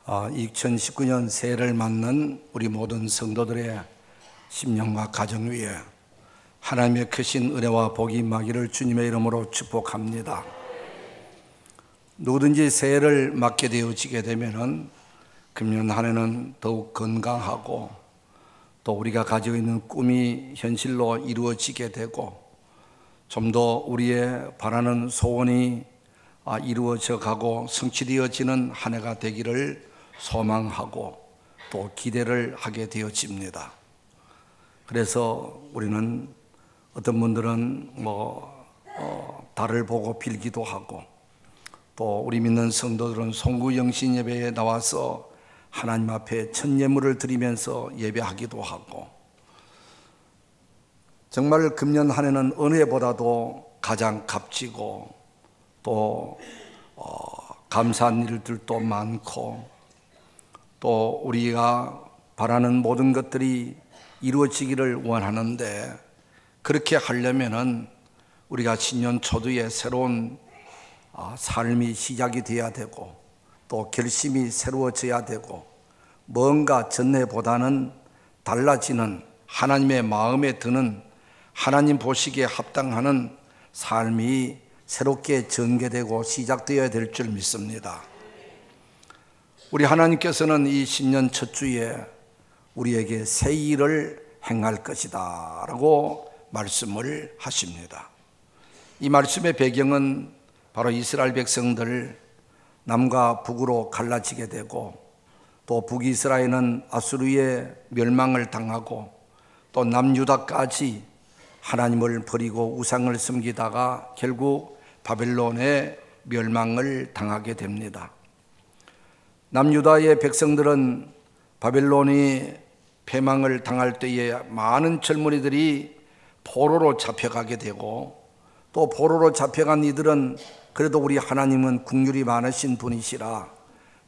2019년 새해를 맞는 우리 모든 성도들의 심령과 가정 위에 하나님의 크신 은혜와 복이 임하기를 주님의 이름으로 축복합니다. 누구든지 새해를 맞게 되어지게 되면은 금년 한 해는 더욱 건강하고 또 우리가 가지고 있는 꿈이 현실로 이루어지게 되고 좀 더 우리의 바라는 소원이 이루어져 가고 성취되어지는 한 해가 되기를 소망하고 또 기대를 하게 되어집니다. 그래서 우리는 어떤 분들은 달을 보고 빌기도 하고 또 우리 믿는 성도들은 송구영신 예배에 나와서 하나님 앞에 첫 예물을 드리면서 예배하기도 하고 정말 금년 한 해는 어느 해보다도 가장 값지고 또 감사한 일들도 많고 또 우리가 바라는 모든 것들이 이루어지기를 원하는데 그렇게 하려면은 우리가 신년 초두에 새로운 삶이 시작이 되어야 되고 또 결심이 새로워져야 되고 뭔가 전해보다는 달라지는 하나님의 마음에 드는 하나님 보시기에 합당하는 삶이 새롭게 전개되고 시작되어야 될 줄 믿습니다. 우리 하나님께서는 이 신년 첫 주에 우리에게 새 일을 행할 것이다 라고 말씀을 하십니다. 이 말씀의 배경은 바로 이스라엘 백성들 남과 북으로 갈라지게 되고 또 북이스라엘은 아수르의 멸망을 당하고 또 남유다까지 하나님을 버리고 우상을 섬기다가 결국 바벨론의 멸망을 당하게 됩니다. 남유다의 백성들은 바벨론이 패망을 당할 때에 많은 젊은이들이 포로로 잡혀가게 되고 또 포로로 잡혀간 이들은 그래도 우리 하나님은 긍휼이 많으신 분이시라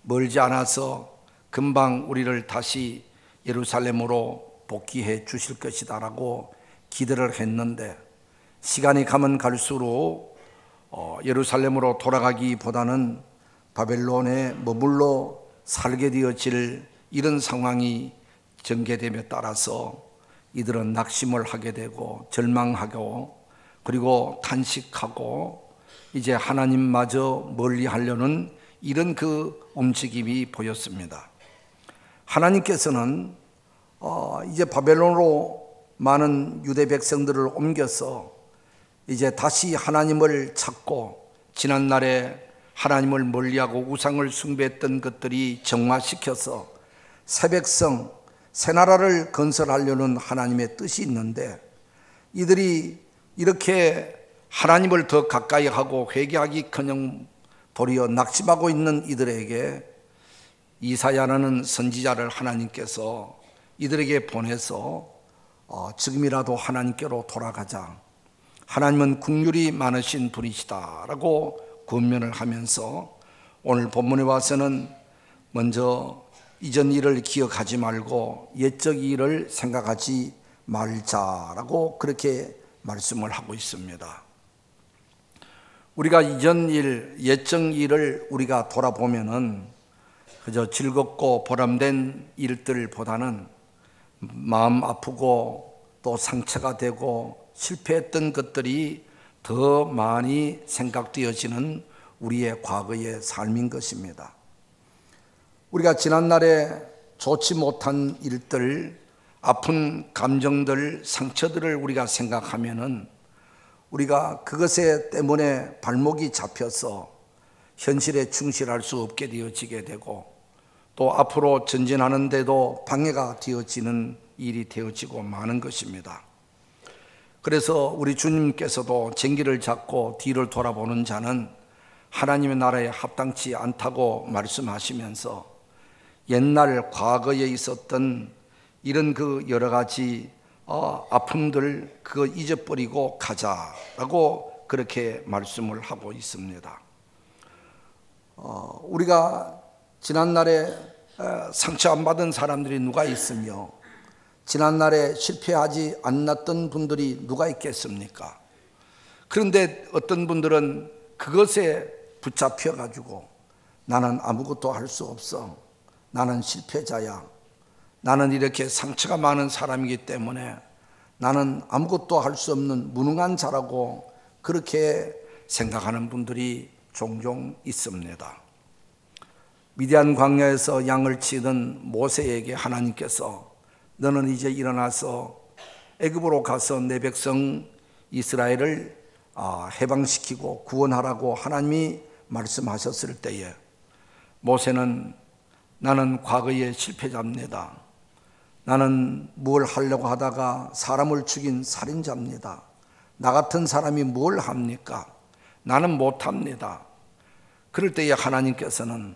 멀지 않아서 금방 우리를 다시 예루살렘으로 복귀해 주실 것이다 라고 기대를 했는데 시간이 가면 갈수록 예루살렘으로 돌아가기보다는 바벨론에 머물러 살게 되어질 이런 상황이 전개됨에 따라서 이들은 낙심을 하게 되고 절망하고 그리고 탄식하고 이제 하나님마저 멀리하려는 이런 그 움직임이 보였습니다. 하나님께서는 이제 바벨론으로 많은 유대 백성들을 옮겨서 이제 다시 하나님을 찾고 지난날에 하나님을 멀리하고 우상을 숭배했던 것들이 정화시켜서 새 백성, 새 나라를 건설하려는 하나님의 뜻이 있는데 이들이 이렇게 하나님을 더 가까이 하고 회개하기커녕 도리어 낙심하고 있는 이들에게 이사야라는 선지자를 하나님께서 이들에게 보내서 지금이라도 하나님께로 돌아가자. 하나님은 긍휼이 많으신 분이시다 라고 권면을 하면서 오늘 본문에 와서는 먼저 이전 일을 기억하지 말고 옛적 일을 생각하지 말자라고 그렇게 말씀을 하고 있습니다. 우리가 이전 일, 옛적 일을 우리가 돌아보면은 그저 즐겁고 보람된 일들보다는 마음 아프고 또 상처가 되고 실패했던 것들이 더 많이 생각되어지는 우리의 과거의 삶인 것입니다. 우리가 지난날에 좋지 못한 일들, 아픈 감정들, 상처들을 우리가 생각하면은 우리가 그것에 때문에 발목이 잡혀서 현실에 충실할 수 없게 되어지게 되고 또 앞으로 전진하는데도 방해가 되어지는 일이 되어지고 많은 것입니다. 그래서 우리 주님께서도 쟁기를 잡고 뒤를 돌아보는 자는 하나님의 나라에 합당치 않다고 말씀하시면서 옛날 과거에 있었던 이런 그 여러 가지 아픔들 그거 잊어버리고 가자라고 그렇게 말씀을 하고 있습니다. 우리가 지난날에 상처 안 받은 사람들이 누가 있으며 지난날에 실패하지 않았던 분들이 누가 있겠습니까? 그런데 어떤 분들은 그것에 붙잡혀 가지고 나는 아무것도 할 수 없어, 나는 실패자야. 나는 이렇게 상처가 많은 사람이기 때문에 나는 아무것도 할 수 없는 무능한 자라고 그렇게 생각하는 분들이 종종 있습니다. 미디안 광야에서 양을 치던 모세에게 하나님께서 너는 이제 일어나서 애굽으로 가서 내 백성 이스라엘을 해방시키고 구원하라고 하나님이 말씀하셨을 때에 모세는 나는 과거의 실패자입니다. 나는 뭘 하려고 하다가 사람을 죽인 살인자입니다. 나 같은 사람이 뭘 합니까? 나는 못합니다. 그럴 때에 하나님께서는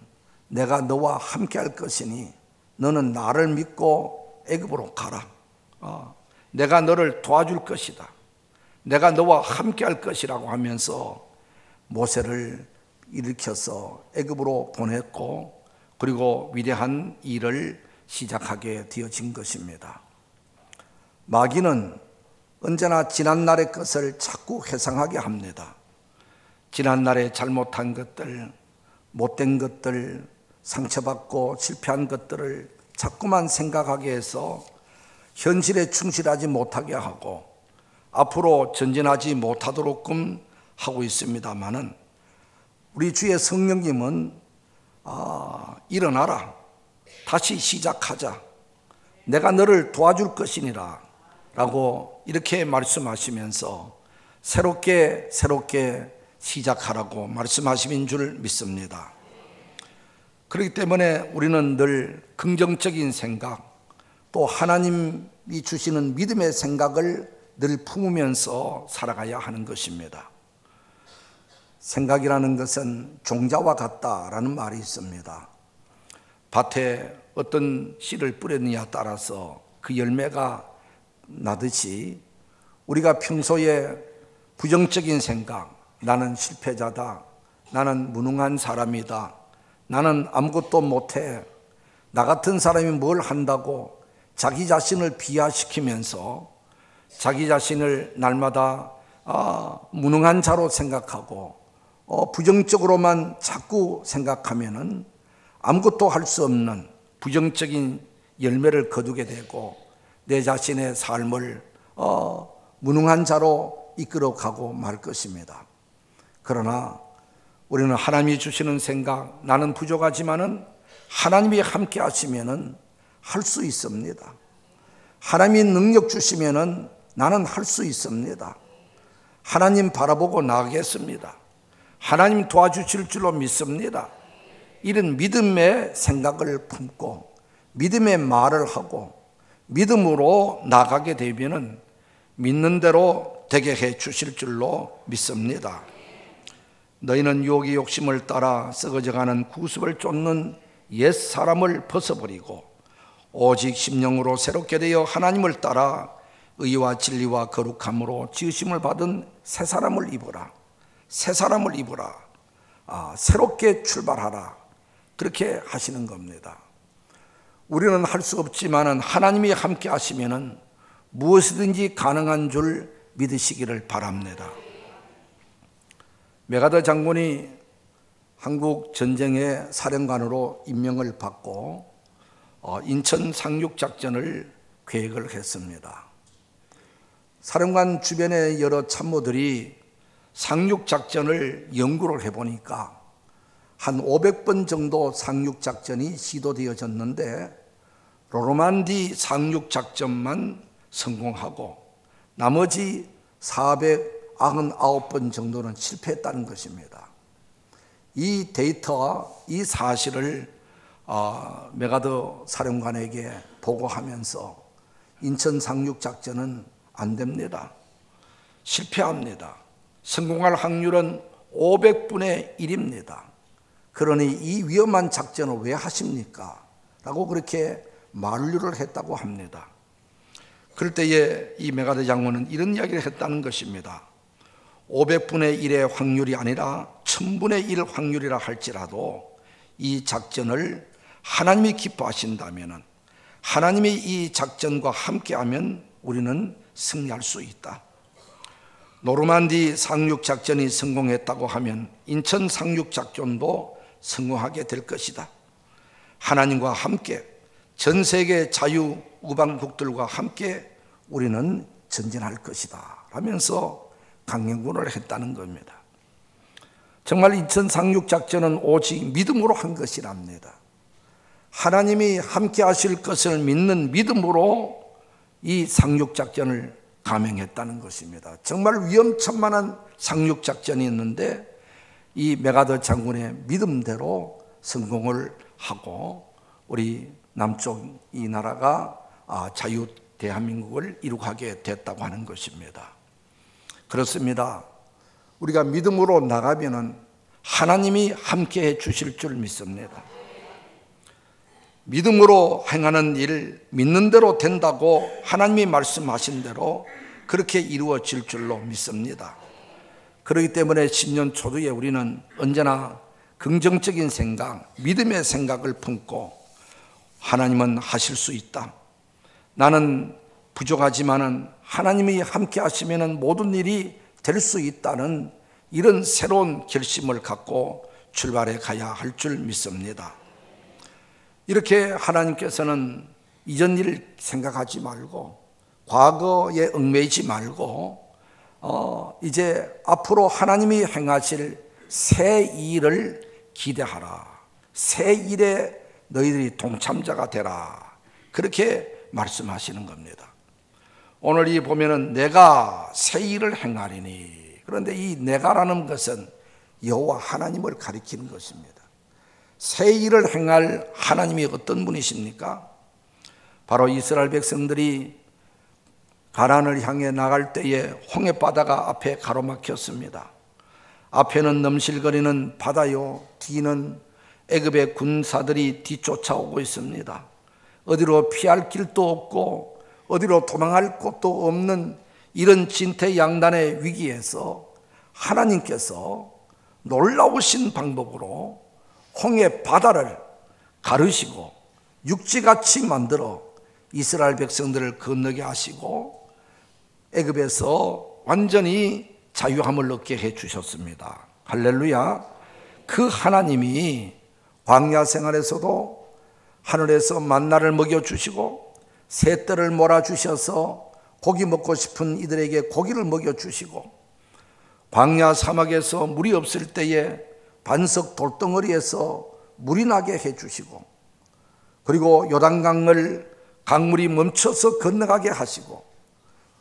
내가 너와 함께 할 것이니 너는 나를 믿고 애굽으로 가라. 내가 너를 도와줄 것이다. 내가 너와 함께 할 것이라고 하면서 모세를 일으켜서 애굽으로 보냈고 그리고 위대한 일을 시작하게 되어진 것입니다. 마귀는 언제나 지난날의 것을 자꾸 회상하게 합니다. 지난날에 잘못한 것들, 못된 것들, 상처받고 실패한 것들을 자꾸만 생각하게 해서 현실에 충실하지 못하게 하고 앞으로 전진하지 못하도록끔 하고 있습니다마는 우리 주의 성령님은 일어나라. 다시 시작하자. 내가 너를 도와줄 것이니라 라고 이렇게 말씀하시면서 새롭게 시작하라고 말씀하심인 줄 믿습니다. 그렇기 때문에 우리는 늘 긍정적인 생각 또 하나님이 주시는 믿음의 생각을 늘 품으면서 살아가야 하는 것입니다. 생각이라는 것은 종자와 같다라는 말이 있습니다. 밭에 어떤 씨를 뿌렸느냐에 따라서 그 열매가 나듯이 우리가 평소에 부정적인 생각, 나는 실패자다, 나는 무능한 사람이다, 나는 아무것도 못해, 나 같은 사람이 뭘 한다고 자기 자신을 비하시키면서 자기 자신을 날마다 무능한 자로 생각하고 부정적으로만 자꾸 생각하면은 아무것도 할 수 없는 부정적인 열매를 거두게 되고 내 자신의 삶을 무능한 자로 이끌어가고 말 것입니다. 그러나 우리는 하나님이 주시는 생각, 나는 부족하지만은 하나님이 함께 하시면은 할 수 있습니다. 하나님이 능력 주시면은 나는 할 수 있습니다. 하나님 바라보고 나가겠습니다. 하나님 도와주실 줄로 믿습니다. 이런 믿음의 생각을 품고 믿음의 말을 하고 믿음으로 나가게 되면은 믿는 대로 되게 해 주실 줄로 믿습니다. 너희는 유혹의 욕심을 따라 썩어져가는 구습을 쫓는 옛 사람을 벗어버리고 오직 심령으로 새롭게 되어 하나님을 따라 의와 진리와 거룩함으로 지으심을 받은 새 사람을 입어라. 새 사람을 입어라. 새롭게 출발하라. 그렇게 하시는 겁니다. 우리는 할 수 없지만 하나님이 함께 하시면 무엇이든지 가능한 줄 믿으시기를 바랍니다. 메가더 장군이 한국 전쟁의 사령관으로 임명을 받고 인천 상륙작전을 계획을 했습니다. 사령관 주변의 여러 참모들이 상륙작전을 연구를 해보니까 한 500번 정도 상륙작전이 시도되어졌는데 노르만디 상륙작전만 성공하고 나머지 499번 정도는 실패했다는 것입니다. 이 데이터와 이 사실을 메가더 사령관에게 보고하면서 인천 상륙작전은 안 됩니다. 실패합니다. 성공할 확률은 500분의 1입니다. 그러니 이 위험한 작전을 왜 하십니까? 라고 그렇게 만류를 했다고 합니다. 그럴 때에 이 메가더 장군은 이런 이야기를 했다는 것입니다. 500분의 1의 확률이 아니라 1000분의 1 확률이라 할지라도 이 작전을 하나님이 기뻐하신다면 하나님이 이 작전과 함께하면 우리는 승리할 수 있다. 노르만디 상륙작전이 성공했다고 하면 인천 상륙작전도 성공하게 될 것이다. 하나님과 함께 전 세계 자유우방국들과 함께 우리는 전진할 것이다 하면서 강행군을 했다는 겁니다. 정말 인천 상륙작전은 오직 믿음으로 한 것이랍니다. 하나님이 함께 하실 것을 믿는 믿음으로 이 상륙작전을 감행했다는 것입니다. 정말 위험천만한 상륙작전이었는데 이 메가더 장군의 믿음대로 성공을 하고 우리 남쪽 이 나라가 자유 대한민국을 이룩하게 됐다고 하는 것입니다. 그렇습니다. 우리가 믿음으로 나가면은 하나님이 함께 해 주실 줄 믿습니다. 믿음으로 행하는 일 믿는 대로 된다고 하나님이 말씀하신 대로 그렇게 이루어질 줄로 믿습니다. 그렇기 때문에 신년 초두에 우리는 언제나 긍정적인 생각, 믿음의 생각을 품고 하나님은 하실 수 있다. 나는 부족하지만은 하나님이 함께 하시면은 모든 일이 될 수 있다는 이런 새로운 결심을 갖고 출발해 가야 할 줄 믿습니다. 이렇게 하나님께서는 이전 일 생각하지 말고 과거에 얽매이지 말고 이제 앞으로 하나님이 행하실 새 일을 기대하라. 새 일에 너희들이 동참자가 되라. 그렇게 말씀하시는 겁니다. 오늘 이 보면은 내가 새 일을 행하리니, 그런데 이 내가라는 것은 여호와 하나님을 가리키는 것입니다. 새 일을 행할 하나님이 어떤 분이십니까? 바로 이스라엘 백성들이 가나안을 향해 나갈 때에 홍해바다가 앞에 가로막혔습니다. 앞에는 넘실거리는 바다요, 뒤는 애굽의 군사들이 뒤쫓아오고 있습니다. 어디로 피할 길도 없고 어디로 도망할 곳도 없는 이런 진퇴양난의 위기에서 하나님께서 놀라우신 방법으로 홍해 바다를 가르시고 육지같이 만들어 이스라엘 백성들을 건너게 하시고 애굽에서 완전히 자유함을 얻게 해주셨습니다. 할렐루야. 그 하나님이 광야 생활에서도 하늘에서 만나를 먹여주시고 새떼를 몰아주셔서 고기 먹고 싶은 이들에게 고기를 먹여주시고 광야 사막에서 물이 없을 때에 반석 돌덩어리에서 물이 나게 해주시고 그리고 요단강을 강물이 멈춰서 건너가게 하시고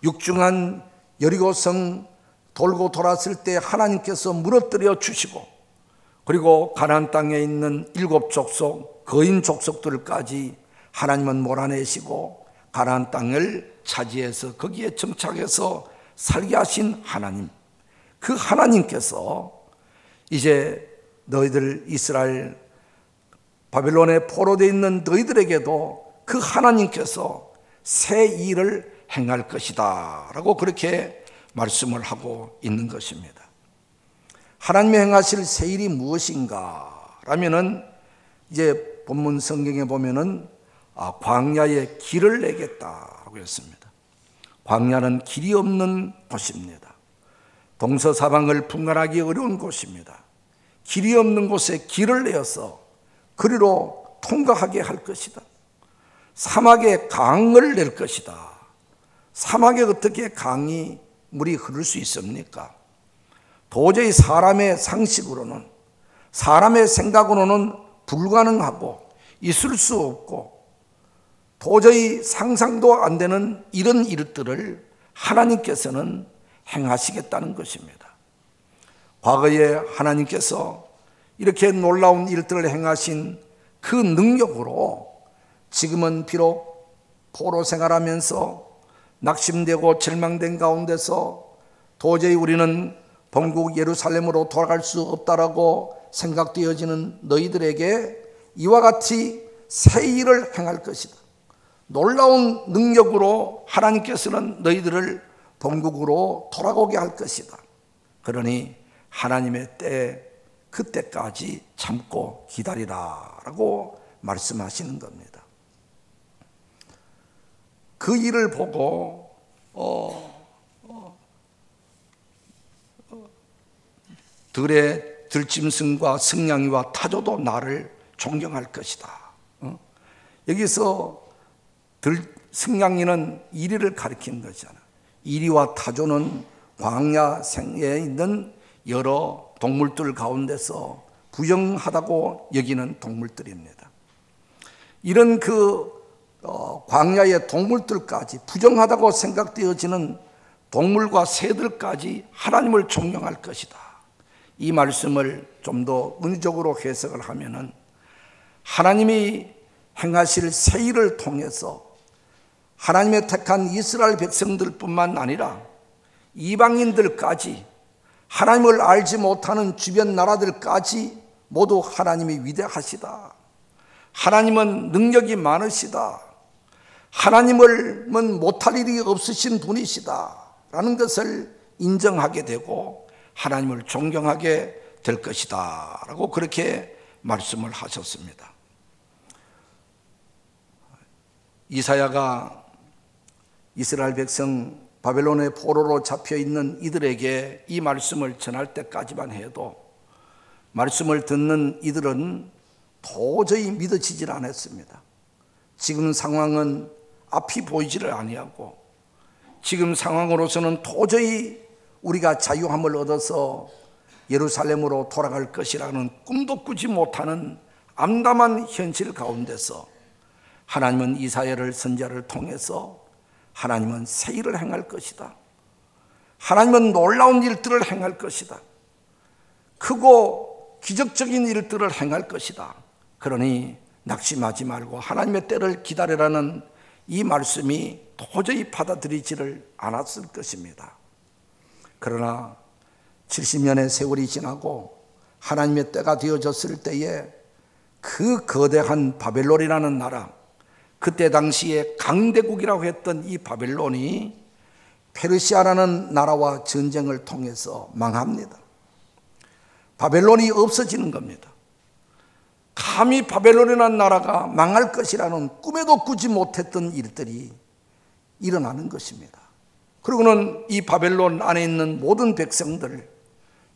육중한 여리고성 돌고 돌았을 때 하나님께서 무너뜨려 주시고 그리고 가나안 땅에 있는 7 족속 거인 족속들까지 하나님은 몰아내시고 가나안 땅을 차지해서 거기에 정착해서 살게 하신 하나님, 그 하나님께서 이제 너희들 이스라엘 바벨론에 포로되어 있는 너희들에게도 그 하나님께서 새 일을 행할 것이다 라고 그렇게 말씀을 하고 있는 것입니다. 하나님이 행하실 새 일이 무엇인가 라면은 이제 본문 성경에 보면은 광야에 길을 내겠다고 했습니다. 광야는 길이 없는 곳입니다. 동서사방을 분간하기 어려운 곳입니다. 길이 없는 곳에 길을 내어서 그리로 통과하게 할 것이다. 사막에 강을 낼 것이다. 사막에 어떻게 강이 물이 흐를 수 있습니까? 도저히 사람의 상식으로는 사람의 생각으로는 불가능하고 있을 수 없고 도저히 상상도 안 되는 이런 일들을 하나님께서는 행하시겠다는 것입니다. 과거에 하나님께서 이렇게 놀라운 일들을 행하신 그 능력으로 지금은 비록 포로 생활하면서 낙심되고 절망된 가운데서 도저히 우리는 본국 예루살렘으로 돌아갈 수 없다라고 생각되어지는 너희들에게 이와 같이 새 일을 행할 것이다. 놀라운 능력으로 하나님께서는 너희들을 본국으로 돌아오게 할 것이다. 그러니 하나님의 때 그때까지 참고 기다리라 라고 말씀하시는 겁니다. 그 일을 보고 들의 들짐승과 승냥이와 타조도 나를 존경할 것이다. 여기서 승냥이는 이리를 가리키는 것이잖아. 이리와 타조는 광야 생에 있는 여러 동물들 가운데서 부정하다고 여기는 동물들입니다. 이런 광야의 동물들까지 부정하다고 생각되어지는 동물과 새들까지 하나님을 존경할 것이다. 이 말씀을 좀 더 은유적으로 해석을 하면은 하나님이 행하실 새 일을 통해서 하나님의 택한 이스라엘 백성들뿐만 아니라 이방인들까지, 하나님을 알지 못하는 주변 나라들까지 모두 하나님이 위대하시다, 하나님은 능력이 많으시다, 하나님은 못할 일이 없으신 분이시다 라는 것을 인정하게 되고 하나님을 존경하게 될 것이다 라고 그렇게 말씀을 하셨습니다. 이사야가 이스라엘 백성 바벨론의 포로로 잡혀있는 이들에게 이 말씀을 전할 때까지만 해도 말씀을 듣는 이들은 도저히 믿어지질 않았습니다. 지금 상황은 앞이 보이지를 아니하고 지금 상황으로서는 도저히 우리가 자유함을 얻어서 예루살렘으로 돌아갈 것이라는 꿈도 꾸지 못하는 암담한 현실 가운데서 하나님은 이사야를 선지자를 통해서 하나님은 새 일을 행할 것이다, 하나님은 놀라운 일들을 행할 것이다, 크고 기적적인 일들을 행할 것이다, 그러니 낙심하지 말고 하나님의 때를 기다리라는 이 말씀이 도저히 받아들이지를 않았을 것입니다. 그러나 70년의 세월이 지나고 하나님의 때가 되어졌을 때에 그 거대한 바벨론이라는 나라, 그때 당시에 강대국이라고 했던 이 바벨론이 페르시아라는 나라와 전쟁을 통해서 망합니다. 바벨론이 없어지는 겁니다. 감히 바벨론이라는 나라가 망할 것이라는 꿈에도 꾸지 못했던 일들이 일어나는 것입니다. 그리고는 이 바벨론 안에 있는 모든 백성들,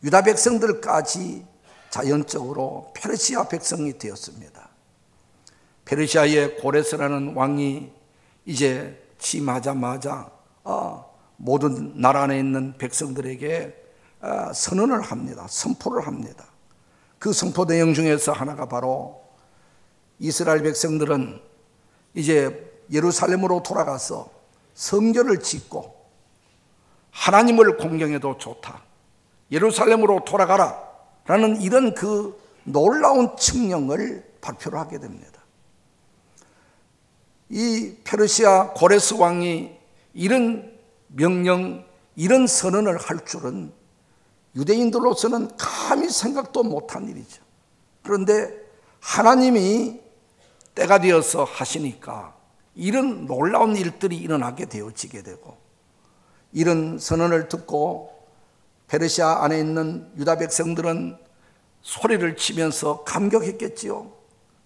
유다 백성들까지 자연적으로 페르시아 백성이 되었습니다. 페르시아의 고레스라는 왕이 이제 취임하자마자 모든 나라 안에 있는 백성들에게 선언을 합니다. 선포를 합니다. 그 선포 내용 중에서 하나가 바로 이스라엘 백성들은 이제 예루살렘으로 돌아가서 성전을 짓고 하나님을 공경해도 좋다, 예루살렘으로 돌아가라 라는 이런 그 놀라운 칙령을 발표를 하게 됩니다. 이 페르시아 고레스 왕이 이런 명령, 이런 선언을 할 줄은 유대인들로서는 감히 생각도 못한 일이죠. 그런데 하나님이 때가 되어서 하시니까 이런 놀라운 일들이 일어나게 되어지게 되고, 이런 선언을 듣고 페르시아 안에 있는 유다 백성들은 소리를 치면서 감격했겠지요.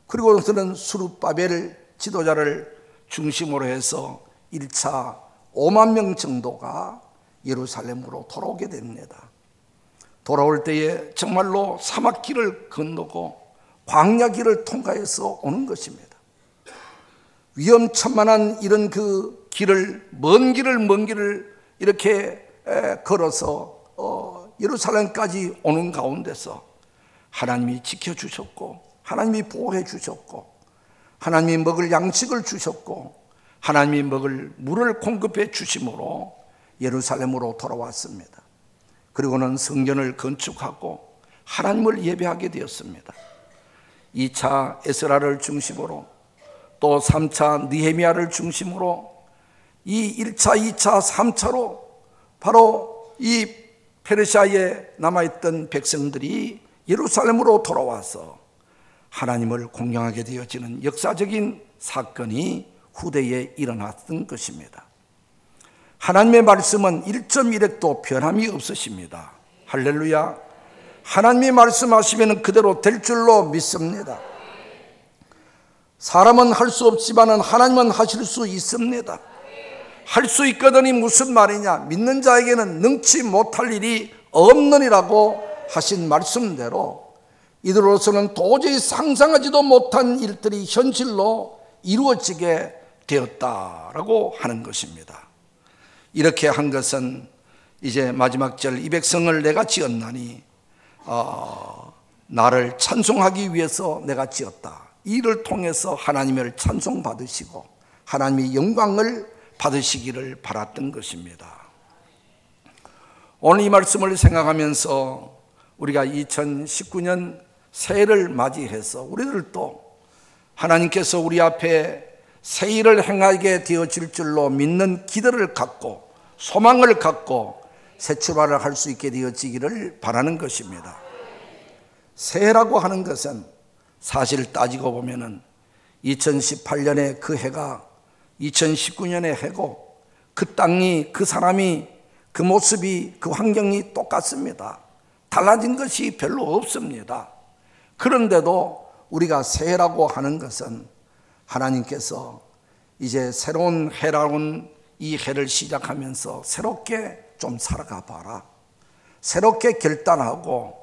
그리고서는 수룹바벨 지도자를 중심으로 해서 1차 5만 명 정도가 예루살렘으로 돌아오게 됩니다. 돌아올 때에 정말로 사막길을 건너고 광야길을 통과해서 오는 것입니다. 위험천만한 이런 그 길을, 먼 길을 이렇게 걸어서 예루살렘까지 오는 가운데서 하나님이 지켜주셨고, 하나님이 보호해 주셨고, 하나님이 먹을 양식을 주셨고, 하나님이 먹을 물을 공급해 주심으로 예루살렘으로 돌아왔습니다. 그리고는 성전을 건축하고 하나님을 예배하게 되었습니다. 2차 에스라를 중심으로, 또 3차 느헤미야를 중심으로 이 1차, 2차, 3차로 바로 이 페르시아에 남아있던 백성들이 예루살렘으로 돌아와서 하나님을 공경하게 되어지는 역사적인 사건이 후대에 일어났던 것입니다. 하나님의 말씀은 1.1핵도 변함이 없으십니다. 할렐루야. 하나님이 말씀하시면 그대로 될 줄로 믿습니다. 사람은 할 수 없지만 하나님은 하실 수 있습니다. 할 수 있거든이 무슨 말이냐? 믿는 자에게는 능치 못할 일이 없느니라고 하신 말씀대로 이들로서는 도저히 상상하지도 못한 일들이 현실로 이루어지게 되었다라고 하는 것입니다. 이렇게 한 것은 이제 마지막 절, 이 백성을 내가 지었나니 나를 찬송하기 위해서 내가 지었다. 이를 통해서 하나님을 찬송받으시고 하나님의 영광을 받으시기를 바랐던 것입니다. 오늘 이 말씀을 생각하면서 우리가 2019년 새해를 맞이해서 우리들도 하나님께서 우리 앞에 새 일을 행하게 되어질 줄로 믿는 기대를 갖고 소망을 갖고 새 출발을 할 수 있게 되어지기를 바라는 것입니다. 새해라고 하는 것은 사실 따지고 보면은 2018년의 그 해가 2019년의 해고 그 땅이, 그 사람이, 그 모습이, 그 환경이 똑같습니다. 달라진 것이 별로 없습니다. 그런데도 우리가 새해라고 하는 것은 하나님께서 이제 새로운 해라운 이 해를 시작하면서 새롭게 좀 살아가 봐라. 새롭게 결단하고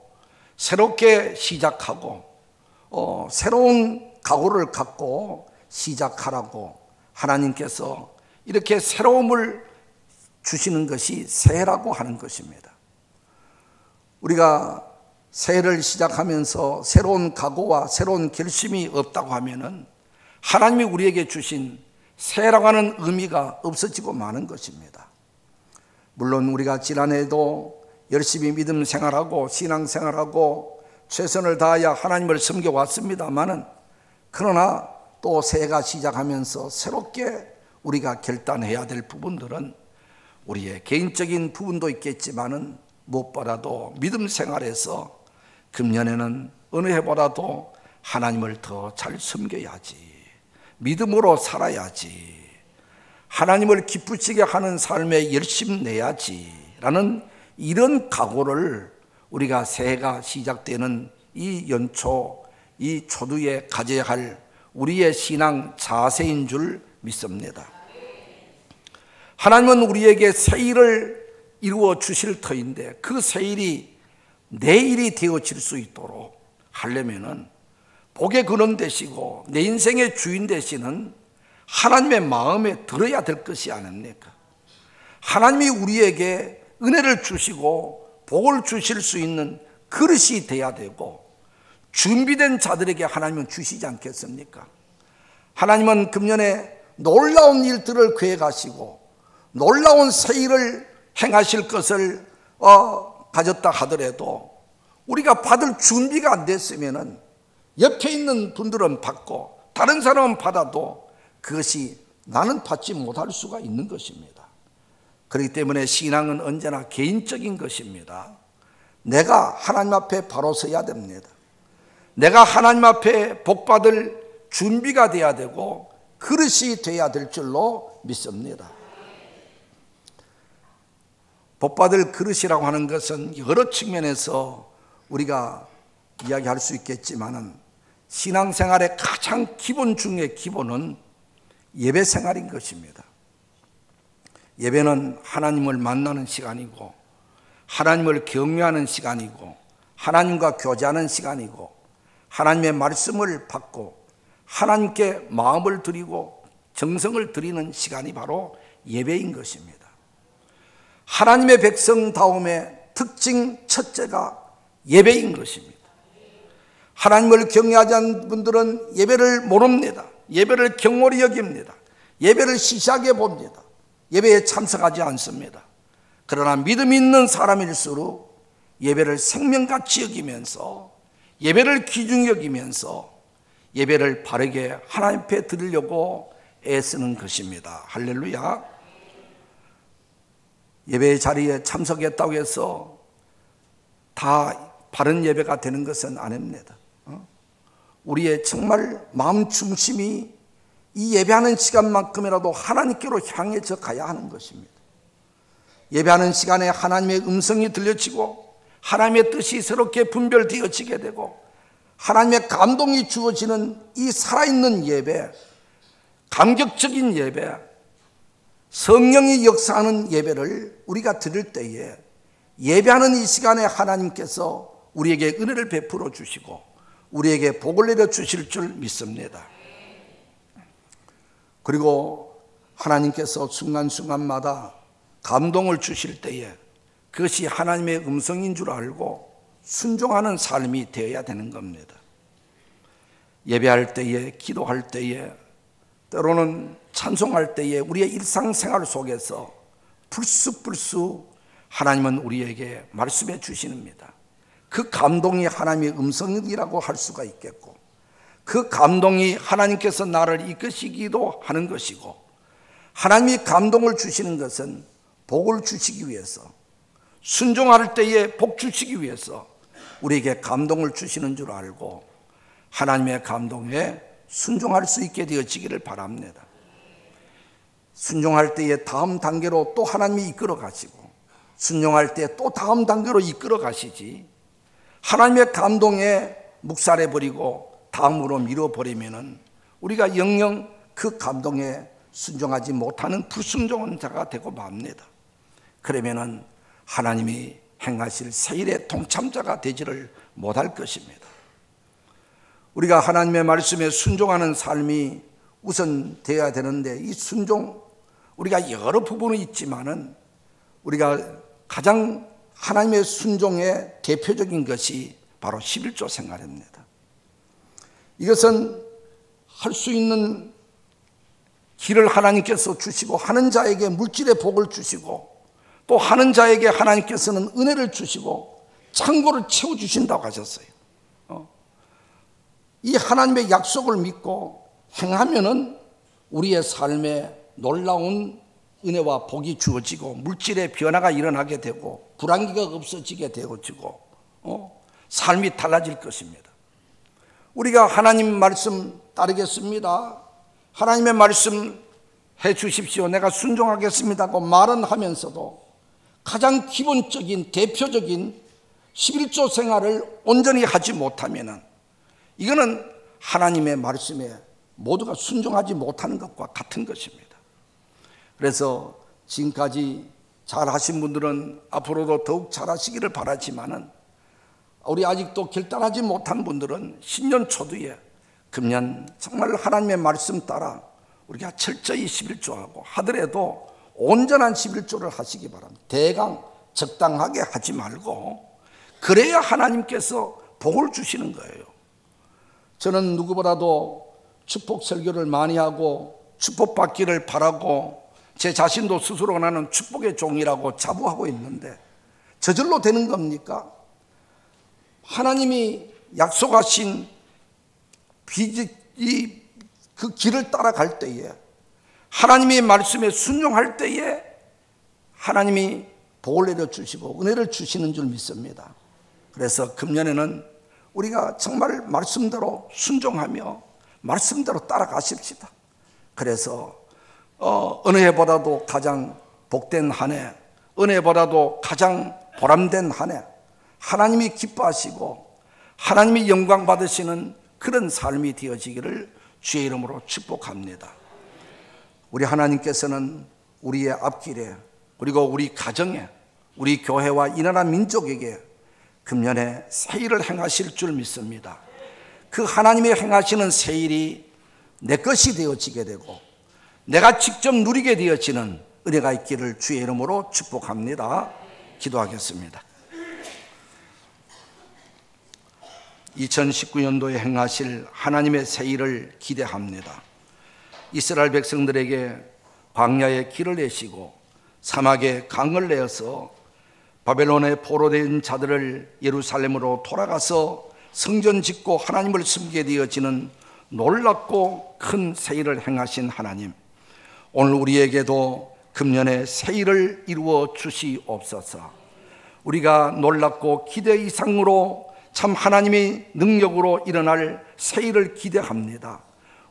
새롭게 시작하고 새로운 각오를 갖고 시작하라고 하나님께서 이렇게 새로움을 주시는 것이 새해라고 하는 것입니다. 우리가 새해를 시작하면서 새로운 각오와 새로운 결심이 없다고 하면은 하나님이 우리에게 주신 새해라고 하는 의미가 없어지고 마는 것입니다. 물론 우리가 지난해에도 열심히 믿음 생활하고 신앙 생활하고 최선을 다하여 하나님을 섬겨왔습니다마는 그러나 또 새해가 시작하면서 새롭게 우리가 결단해야 될 부분들은 우리의 개인적인 부분도 있겠지만은 무엇보다도 믿음 생활에서 금년에는 어느 해보다도 하나님을 더 잘 섬겨야지, 믿음으로 살아야지, 하나님을 기쁘시게 하는 삶에 열심 내야지 라는 이런 각오를 우리가 새해가 시작되는 이 연초, 이 초두에 가져야 할 우리의 신앙 자세인 줄 믿습니다. 하나님은 우리에게 새 일을 이루어 주실 터인데 그 새 일이 내일이 되어질 수 있도록 하려면은 복의 근원 되시고 내 인생의 주인 되시는 하나님의 마음에 들어야 될 것이 아닙니까? 하나님이 우리에게 은혜를 주시고 복을 주실 수 있는 그릇이 돼야 되고 준비된 자들에게 하나님은 주시지 않겠습니까? 하나님은 금년에 놀라운 일들을 계획하시고 놀라운 새 일을 행하실 것을 가졌다 하더라도 우리가 받을 준비가 안 됐으면은 옆에 있는 분들은 받고 다른 사람은 받아도 그것이 나는 받지 못할 수가 있는 것입니다. 그렇기 때문에 신앙은 언제나 개인적인 것입니다. 내가 하나님 앞에 바로 서야 됩니다. 내가 하나님 앞에 복받을 준비가 돼야 되고 그릇이 돼야 될 줄로 믿습니다. 복받을 그릇이라고 하는 것은 여러 측면에서 우리가 이야기할 수 있겠지만은 신앙생활의 가장 기본 중의 기본은 예배 생활인 것입니다. 예배는 하나님을 만나는 시간이고 하나님을 경외하는 시간이고 하나님과 교제하는 시간이고 하나님의 말씀을 받고 하나님께 마음을 드리고 정성을 드리는 시간이 바로 예배인 것입니다. 하나님의 백성다움의 특징 첫째가 예배인 것입니다. 하나님을 경외하지 않는 분들은 예배를 모릅니다. 예배를 경홀히 여깁니다. 예배를 시시하게 봅니다. 예배에 참석하지 않습니다. 그러나 믿음 있는 사람일수록 예배를 생명같이 여기면서 예배를 귀중히 여기면서 예배를 바르게 하나님 앞에 드리려고 애쓰는 것입니다. 할렐루야. 예배 자리에 참석했다고 해서 다 바른 예배가 되는 것은 아닙니다. 우리의 정말 마음 중심이 이 예배하는 시간만큼이라도 하나님께로 향해져 가야 하는 것입니다. 예배하는 시간에 하나님의 음성이 들려지고 하나님의 뜻이 새롭게 분별되어지게 되고 하나님의 감동이 주어지는 이 살아있는 예배, 감격적인 예배, 성령이 역사하는 예배를 우리가 드릴 때에 예배하는 이 시간에 하나님께서 우리에게 은혜를 베풀어 주시고 우리에게 복을 내려 주실 줄 믿습니다. 그리고 하나님께서 순간순간마다 감동을 주실 때에 그것이 하나님의 음성인 줄 알고 순종하는 삶이 되어야 되는 겁니다. 예배할 때에, 기도할 때에, 때로는 찬송할 때에 우리의 일상생활 속에서 불쑥불쑥 하나님은 우리에게 말씀해 주시는입니다. 그 감동이 하나님의 음성이라고 할 수가 있겠고, 그 감동이 하나님께서 나를 이끄시기도 하는 것이고, 하나님이 감동을 주시는 것은 복을 주시기 위해서, 순종할 때에 복 주시기 위해서 우리에게 감동을 주시는 줄 알고 하나님의 감동에 순종할 수 있게 되어지기를 바랍니다. 순종할 때에 다음 단계로 또 하나님이 이끌어 가시고, 순종할 때 또 다음 단계로 이끌어 가시지, 하나님의 감동에 묵살해 버리고 다음으로 밀어버리면은 우리가 영영 그 감동에 순종하지 못하는 불순종한 자가 되고 맙니다. 그러면은 하나님이 행하실 새 일의 동참자가 되지를 못할 것입니다. 우리가 하나님의 말씀에 순종하는 삶이 우선 되어야 되는데, 이 순종, 우리가 여러 부분이 있지만은 우리가 가장 하나님의 순종의 대표적인 것이 바로 11조 생활입니다. 이것은 할 수 있는 길을 하나님께서 주시고, 하는 자에게 물질의 복을 주시고, 또 하는 자에게 하나님께서는 은혜를 주시고 창고를 채워주신다고 하셨어요. 이 하나님의 약속을 믿고 행하면은 우리의 삶에 놀라운 은혜와 복이 주어지고 물질의 변화가 일어나게 되고 불안기가 없어지게 되어지고 삶이 달라질 것입니다. 우리가 하나님 말씀 따르겠습니다, 하나님의 말씀 해 주십시오, 내가 순종하겠습니다 하고 말은 하면서도 가장 기본적인 대표적인 11조 생활을 온전히 하지 못하면은 이거는 하나님의 말씀에 모두가 순종하지 못하는 것과 같은 것입니다. 그래서 지금까지 잘하신 분들은 앞으로도 더욱 잘하시기를 바라지만은, 우리 아직도 결단하지 못한 분들은 신년 초두에 금년 정말 하나님의 말씀 따라 우리가 철저히 11조하고 하더라도 온전한 11조를 하시기 바랍니다. 대강 적당하게 하지 말고, 그래야 하나님께서 복을 주시는 거예요. 저는 누구보다도 축복 설교를 많이 하고 축복받기를 바라고 제 자신도 스스로 나는 축복의 종이라고 자부하고 있는데, 저절로 되는 겁니까? 하나님이 약속하신 그 길을 따라갈 때에, 하나님의 말씀에 순종할 때에 하나님이 복을 내려주시고 은혜를 주시는 줄 믿습니다. 그래서 금년에는 우리가 정말 말씀대로 순종하며 말씀대로 따라가십시다. 그래서 어느 해보다도 가장 복된 한 해, 은혜보다도 가장 보람된 한 해, 하나님이 기뻐하시고 하나님이 영광 받으시는 그런 삶이 되어지기를 주의 이름으로 축복합니다. 우리 하나님께서는 우리의 앞길에, 그리고 우리 가정에, 우리 교회와 이 나라 민족에게 금년에 새 일을 행하실 줄 믿습니다. 그 하나님의 행하시는 새 일이 내 것이 되어지게 되고 내가 직접 누리게 되어지는 은혜가 있기를 주의 이름으로 축복합니다. 기도하겠습니다. 2019년도에 행하실 하나님의 새 일을 기대합니다. 이스라엘 백성들에게 광야에 길을 내시고 사막에 강을 내어서 바벨론에 포로된 자들을 예루살렘으로 돌아가서 성전 짓고 하나님을 섬기게 되어지는 놀랍고 큰 새 일을 행하신 하나님, 오늘 우리에게도 금년에 새 일을 이루어 주시옵소서. 우리가 놀랍고 기대 이상으로 참 하나님의 능력으로 일어날 새 일을 기대합니다.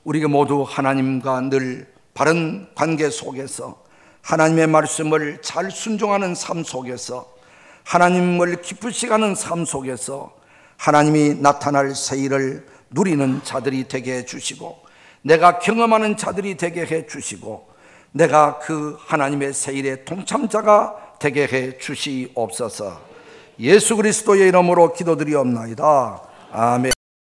우리가 모두 하나님과 늘 바른 관계 속에서 하나님의 말씀을 잘 순종하는 삶 속에서 하나님을 기쁘시게 하는 삶 속에서 하나님이 나타날 새 일을 누리는 자들이 되게 해주시고, 내가 경험하는 자들이 되게 해주시고, 내가 그 하나님의 새 일의 동참자가 되게 해주시옵소서. 예수 그리스도의 이름으로 기도드리옵나이다. 아멘.